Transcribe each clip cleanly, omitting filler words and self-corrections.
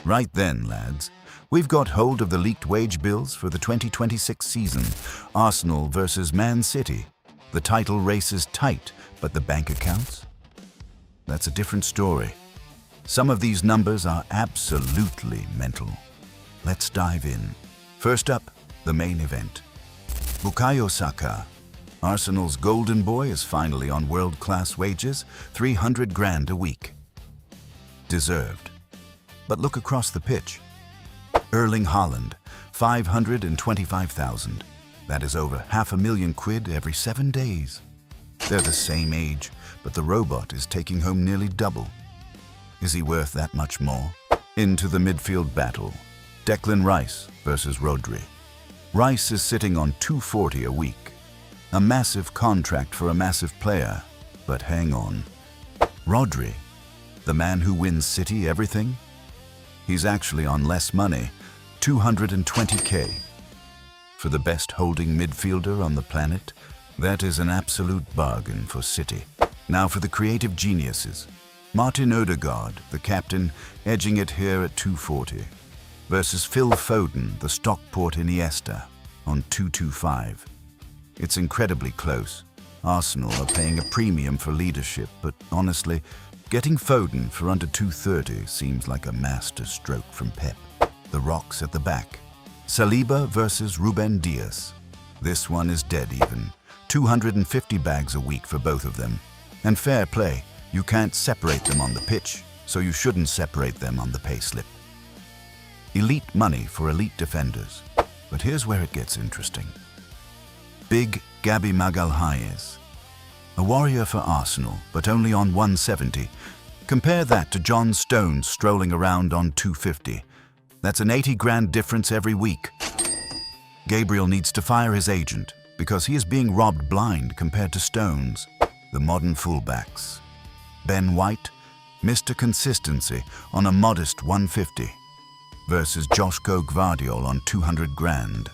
Right then, lads, we've got hold of the leaked wage bills for the 2026 season. Arsenal versus Man City. The title race is tight, but the bank accounts? That's a different story. Some of these numbers are absolutely mental. Let's dive in. First up, the main event. Bukayo Saka. Arsenal's golden boy is finally on world-class wages, 300 grand a week. Deserved. But look across the pitch. Erling Haaland, 525,000. That is over £500,000 every 7 days. They're the same age, but the robot is taking home nearly double. Is he worth that much more? Into the midfield battle. Declan Rice versus Rodri. Rice is sitting on 240 a week. A massive contract for a massive player. But hang on. Rodri, the man who wins City everything? He's actually on less money, 220k. For the best holding midfielder on the planet, that is an absolute bargain for City. Now for the creative geniuses. Martin Odegaard, the captain, edging it here at 240, versus Phil Foden, the Stockport Iniesta, on 225. It's incredibly close. Arsenal are paying a premium for leadership, but honestly, getting Foden for under 230 seems like a master stroke from Pep. The Rocks at the back. Saliba versus Ruben Dias. This one is dead even. 250 bags a week for both of them. And fair play, you can't separate them on the pitch, so you shouldn't separate them on the payslip. Elite money for elite defenders. But here's where it gets interesting. Big Gabi Magalhaes. A warrior for Arsenal, but only on 170. Compare that to John Stones strolling around on 250. That's an 80 grand difference every week. Gabriel needs to fire his agent because he is being robbed blind compared to Stones. The modern fullbacks. Ben White, Mr. Consistency on a modest 150 versus Joshko Gvardiol on 200 grand.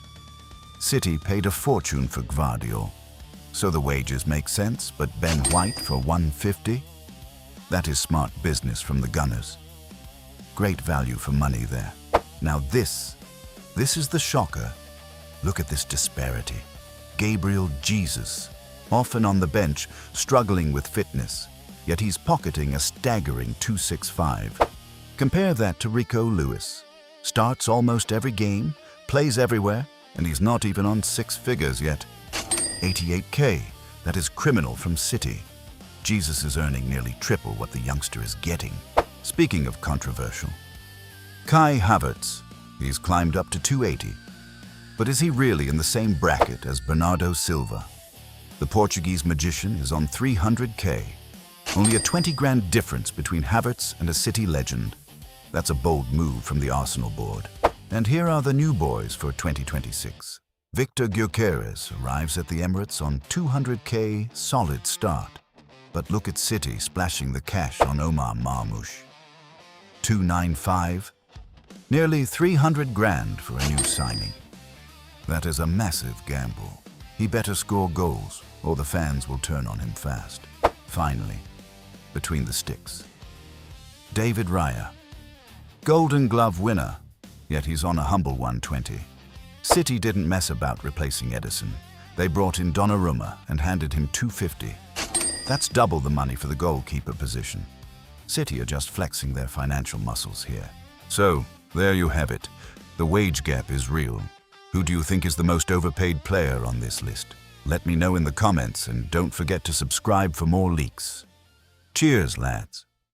City paid a fortune for Gvardiol. So the wages make sense, but Ben White for 150? That is smart business from the Gunners. Great value for money there. Now this is the shocker. Look at this disparity. Gabriel Jesus, often on the bench, struggling with fitness, yet he's pocketing a staggering 265. Compare that to Rico Lewis. Starts almost every game, plays everywhere, and he's not even on 6 figures yet. 88k, that is criminal from City. Jesus is earning nearly triple what the youngster is getting. Speaking of controversial, Kai Havertz, he's climbed up to 280. But is he really in the same bracket as Bernardo Silva? The Portuguese magician is on 300k. Only a 20 grand difference between Havertz and a City legend. That's a bold move from the Arsenal board. And here are the new boys for 2026. Victor Gyökeres arrives at the Emirates on 200k solid start. But look at City splashing the cash on Omar Marmoush. 295, nearly 300 grand for a new signing. That is a massive gamble. He better score goals or the fans will turn on him fast. Finally, between the sticks. David Raya, Golden Glove winner, yet he's on a humble 120. City didn't mess about replacing Edison. They brought in Donnarumma and handed him 250. That's double the money for the goalkeeper position. City are just flexing their financial muscles here. So, there you have it. The wage gap is real. Who do you think is the most overpaid player on this list? Let me know in the comments and don't forget to subscribe for more leaks. Cheers, lads.